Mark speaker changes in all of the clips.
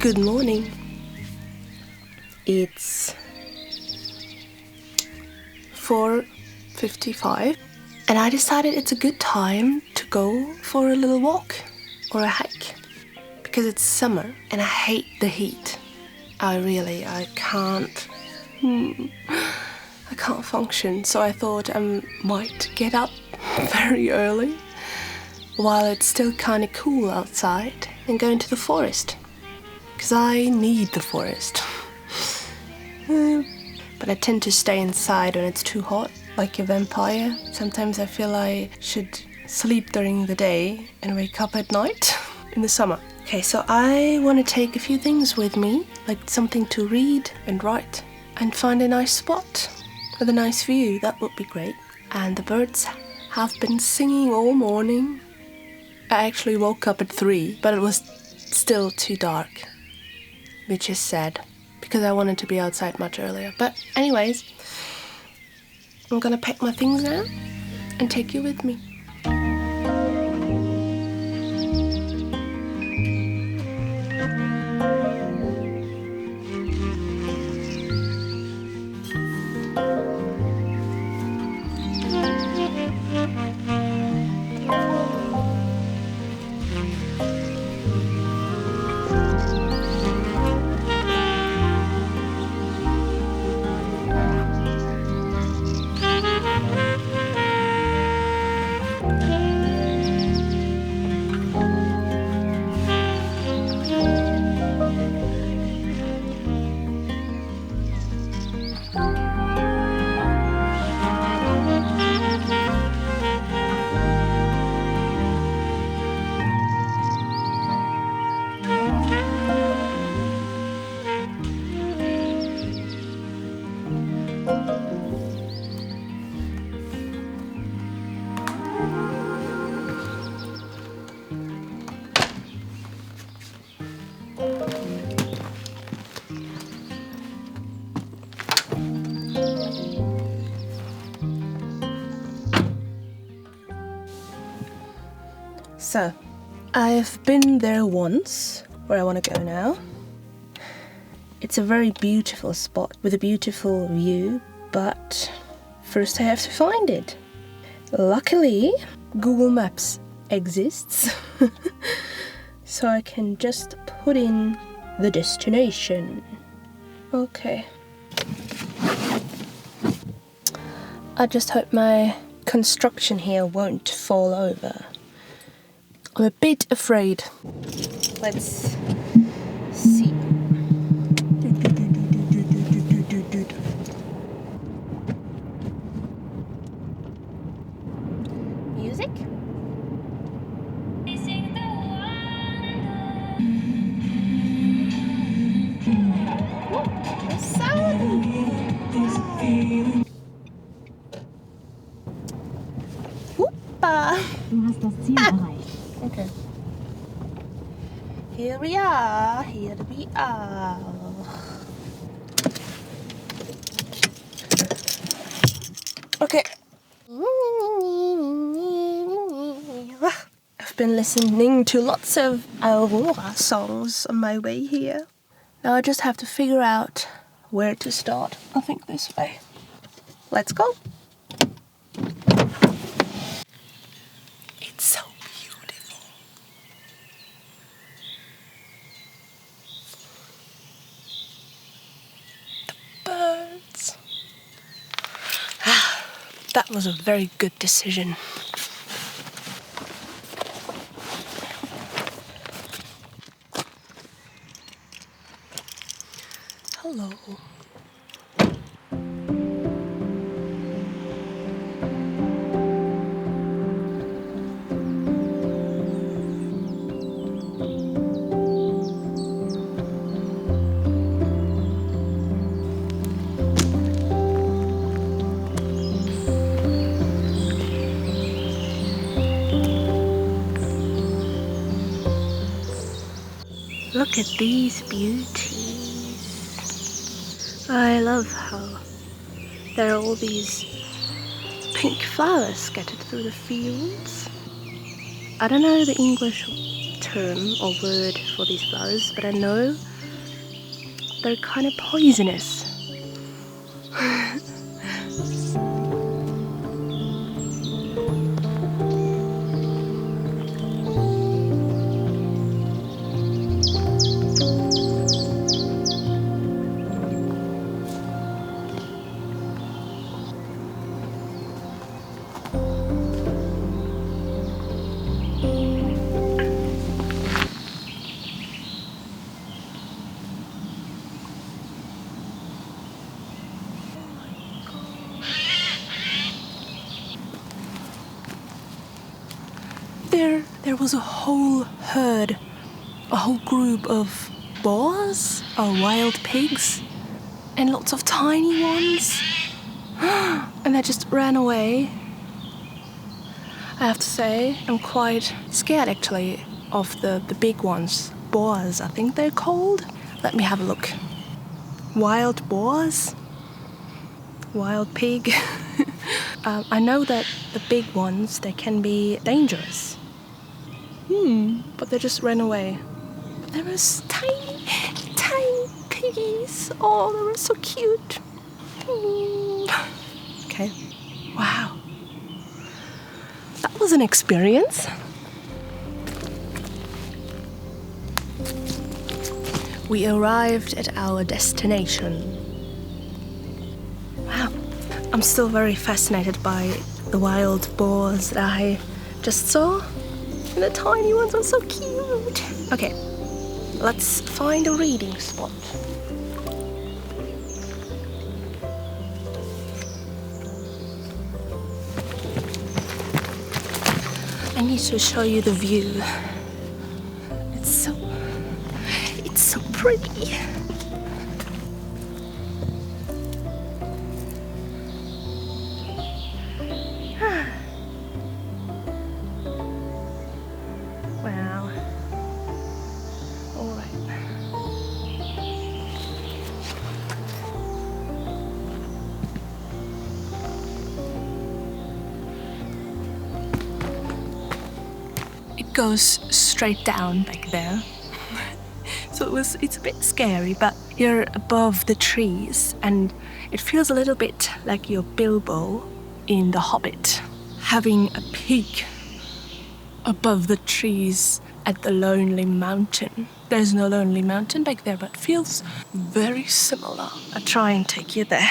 Speaker 1: Good morning. It's 4:55 and I decided it's a good time to go for a little walk or a hike because it's summer and I hate the heat. I can't function, so I thought I might get up very early while it's still kind of cool outside and go into the forest. Because I need the forest. But I tend to stay inside when it's too hot, like a vampire. Sometimes I feel I should sleep during the day and wake up at night in the summer. Okay, so I want to take a few things with me, like something to read and write, and find a nice spot with a nice view. That would be great. And the birds have been singing all morning. I actually woke up at 3, but it was still too dark. Which is sad, because I wanted to be outside much earlier. But anyways, I'm gonna pack my things now and take you with me. So, I've been there once, where I want to go now. It's a very beautiful spot with a beautiful view, but first I have to find it. Luckily, Google Maps exists, so I can just put in the destination. Okay. I just hope my construction here won't fall over. I'm a bit afraid. Let's see. Music? Ooh, the sound! Whoopa!
Speaker 2: Du hast das Ziel erreicht.
Speaker 1: Okay. Here we are. Okay. I've been listening to lots of Aurora songs on my way here. Now I just have to figure out where to start. I think this way. Let's go. It's so beautiful. The birds. That was a very good decision. Hello. Look at these beauties. I love how there are all these pink flowers scattered through the fields. I don't know the English term or word for these flowers, but I know they're kind of poisonous. There was a whole herd, a whole group of boars or wild pigs, and lots of tiny ones, and they just ran away. I have to say, I'm quite scared actually of the big ones. Boars, I think they're called. Let me have a look. Wild boars? Wild pig? I know that the big ones, they can be dangerous. But they just ran away. But they were tiny, tiny piggies. Oh, they were so cute. Okay. Wow. That was an experience. We arrived at our destination. Wow. I'm still very fascinated by the wild boars that I just saw. And the tiny ones are so cute. Okay, let's find a reading spot. I need to show you the view. It's so pretty. Wow. All right. It goes straight down back there. So it's a bit scary, but you're above the trees and it feels a little bit like you're Bilbo in The Hobbit, having a peak above the trees at the Lonely Mountain. There's no Lonely Mountain back there, but it feels very similar. I'll try and take you there.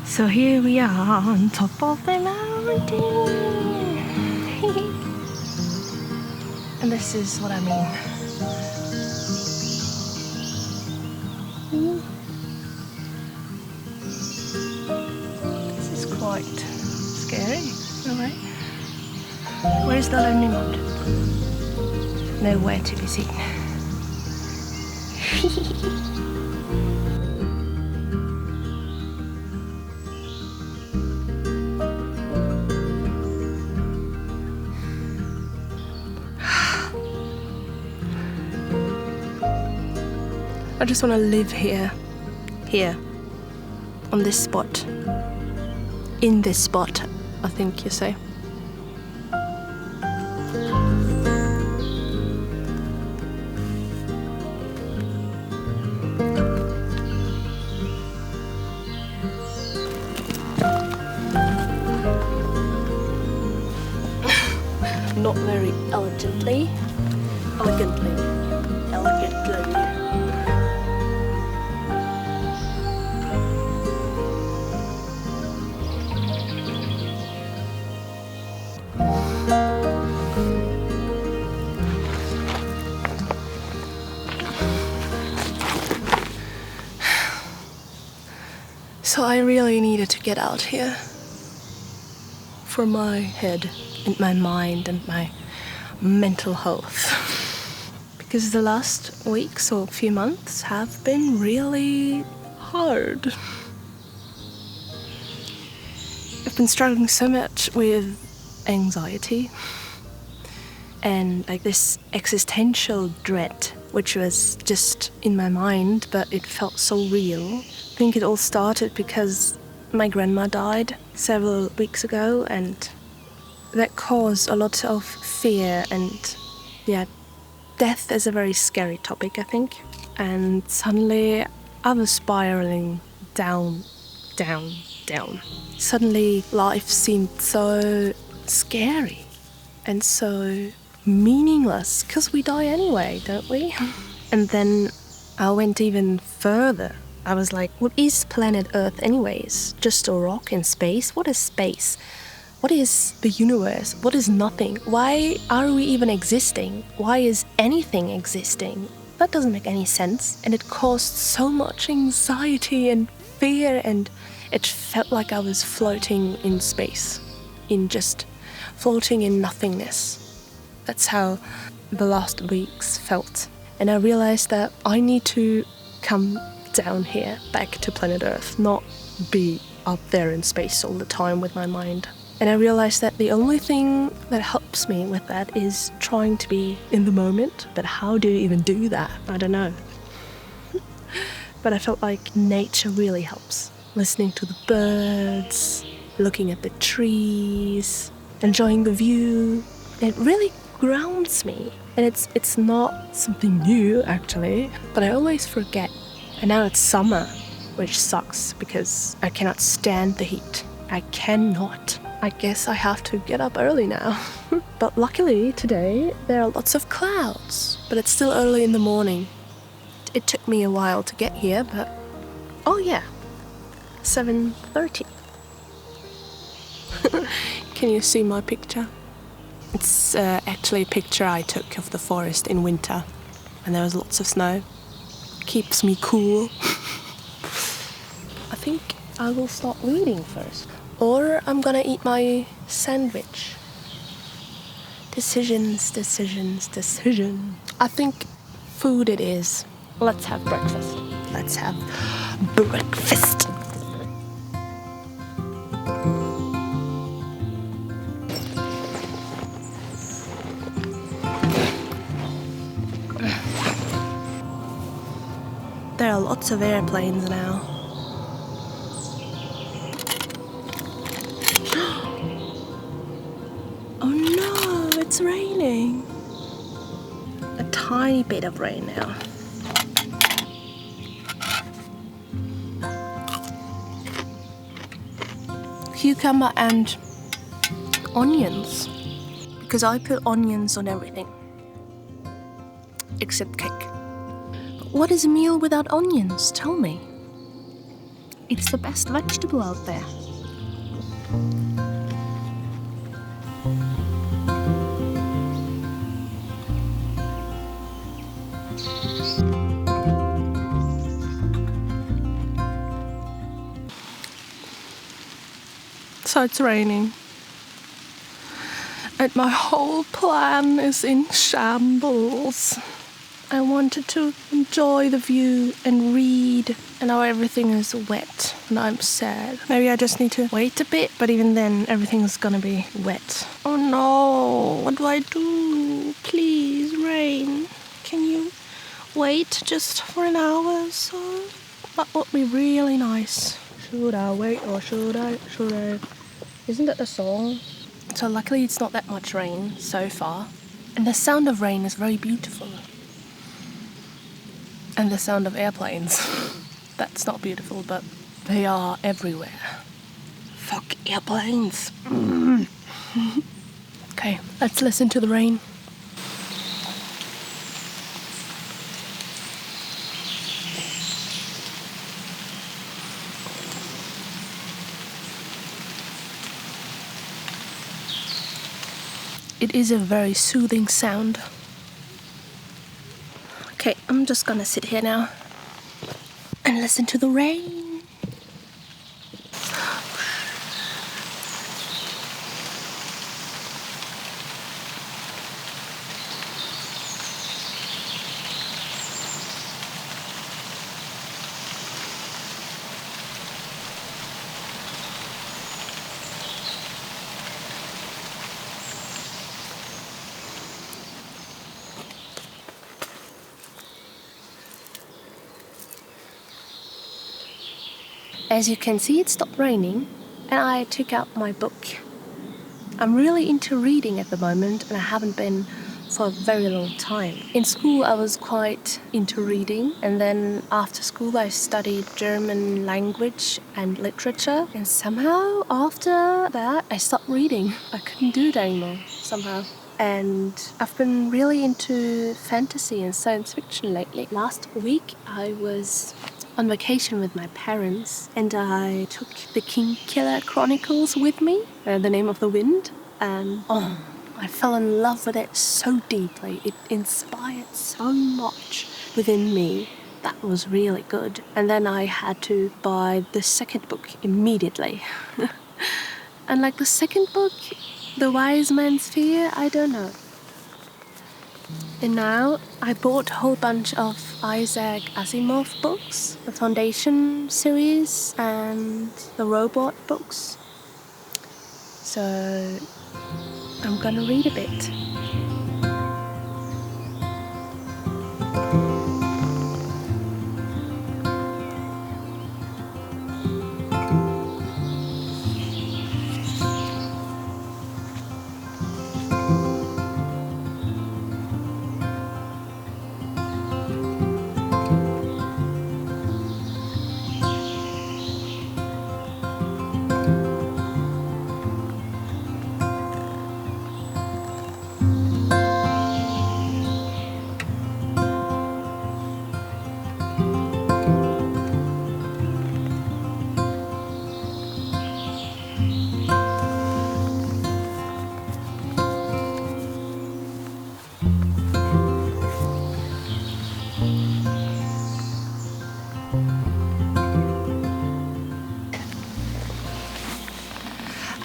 Speaker 1: So here we are on top of the mountain. And this is what I mean. This is quite scary. Alright. Where's the Lonely Mountain? Nowhere to be seen. I just want to live here, on this spot, in this spot, I think you say. Not very elegantly. So I really needed to get out here for my head and my mind and my mental health. Because the last weeks or few months have been really hard. I've been struggling so much with anxiety and like this existential dread, which was just in my mind, but it felt so real. I think it all started because my grandma died several weeks ago, and that caused a lot of fear. And yeah, death is a very scary topic, I think. And suddenly I was spiraling down, down, down. Suddenly life seemed so scary and so meaningless, because we die anyway, don't we? And then I went even further. I was like, what is planet Earth anyways? Just a rock in space? What is space? What is the universe? What is nothing? Why are we even existing? Why is anything existing? That doesn't make any sense. And it caused so much anxiety and fear, and it felt like I was floating in space, in just floating in nothingness. That's how the last weeks felt. And I realized that I need to come down here, back to planet Earth, not be up there in space all the time with my mind. And I realized that the only thing that helps me with that is trying to be in the moment. But how do you even do that? I don't know. But I felt like nature really helps. Listening to the birds, looking at the trees, enjoying the view. It really grounds me. And it's not something new, actually, but I always forget. And now it's summer, which sucks because I cannot stand the heat. I cannot. I guess I have to get up early now. But luckily today there are lots of clouds, but it's still early in the morning. It took me a while to get here, but oh yeah, 7:30. Can you see my picture? It's actually a picture I took of the forest in winter, and there was lots of snow. Keeps me cool. I think I will start reading first. Or I'm gonna eat my sandwich. Decisions, decisions, decisions. I think food it is. Let's have breakfast. Let's have breakfast. There are lots of airplanes now. Oh no, it's raining. A tiny bit of rain now. Cucumber and onions. Because I put onions on everything. Except cake. What is a meal without onions? Tell me. It's the best vegetable out there. So it's raining. And my whole plan is in shambles. I wanted to enjoy the view and read, and now everything is wet and I'm sad. Maybe I just need to wait a bit, but even then everything's gonna be wet. Oh no, what do I do? Please, rain. Can you wait just for an hour or so? That would be really nice. Should I wait or should I? Isn't that the song? So luckily it's not that much rain so far. And the sound of rain is very beautiful. And the sound of airplanes. That's not beautiful, but they are everywhere. Fuck airplanes. Okay, let's listen to the rain. It is a very soothing sound. Okay, I'm just gonna sit here now and listen to the rain. as you can see, it stopped raining and I took out my book. I'm really into reading at the moment and I haven't been for a very long time. In school I was quite into reading, and then after school I studied German language and literature, and somehow after that I stopped reading. I couldn't do it anymore somehow. And I've been really into fantasy and science fiction lately. Last week I was on vacation with my parents and I took the Kingkiller Chronicles with me, The Name of the Wind, and I fell in love with it so deeply. It inspired so much within me. That was really good. And then I had to buy the second book immediately. And like the second book, The Wise Man's Fear, I don't know. And now I bought a whole bunch of Isaac Asimov books, the Foundation series and the Robot books. So I'm gonna read a bit.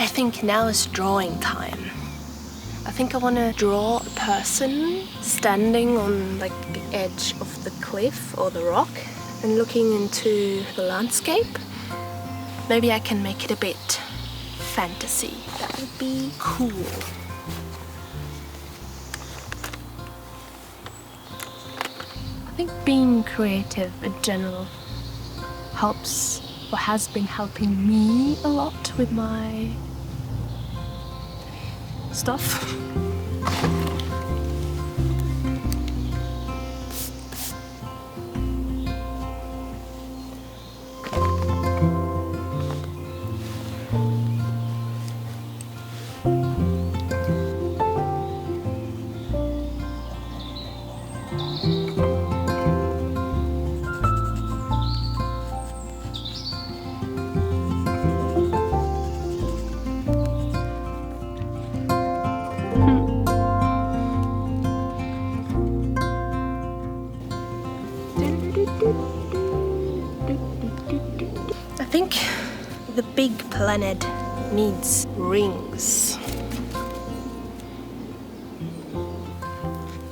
Speaker 1: I think now is drawing time. I think I want to draw a person standing on like the edge of the cliff or the rock and looking into the landscape. Maybe I can make it a bit fantasy. That would be cool. I think being creative in general helps or has been helping me a lot with my stuff. I think the big planet needs rings.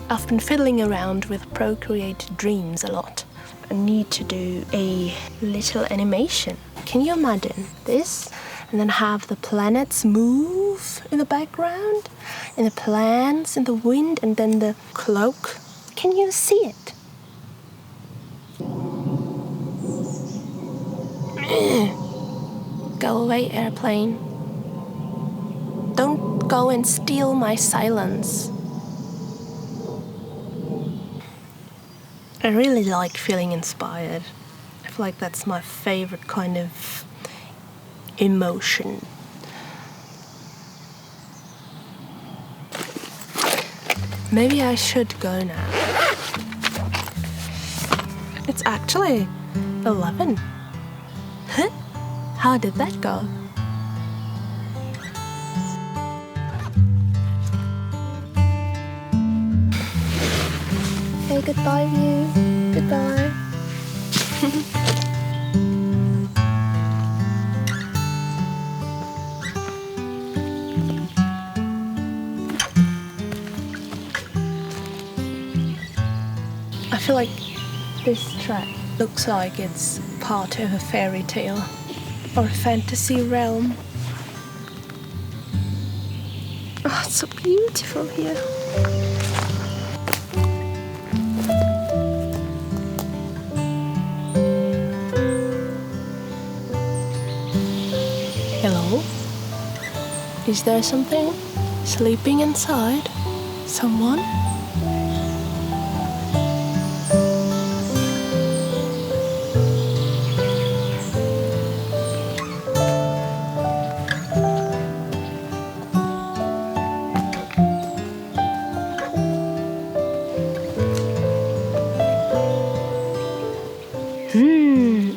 Speaker 1: I've been fiddling around with Procreate Dreams a lot. I need to do a little animation. Can you imagine this? And then have the planets move in the background, and the plants in the wind, and then the cloak. Can you see it? Go away, airplane. Don't go and steal my silence. I really like feeling inspired. I feel like that's my favorite kind of emotion. Maybe I should go now. It's actually 11. Huh? How did that go? Okay, goodbye view. Goodbye. I feel like this track looks like it's part of a fairy tale or a fantasy realm. Oh, it's so beautiful here. Is there something sleeping inside? Someone?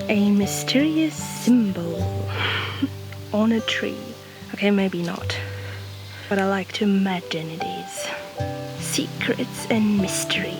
Speaker 1: A mysterious symbol on a tree. Okay, maybe not, but I like to imagine it is. Secrets and mystery.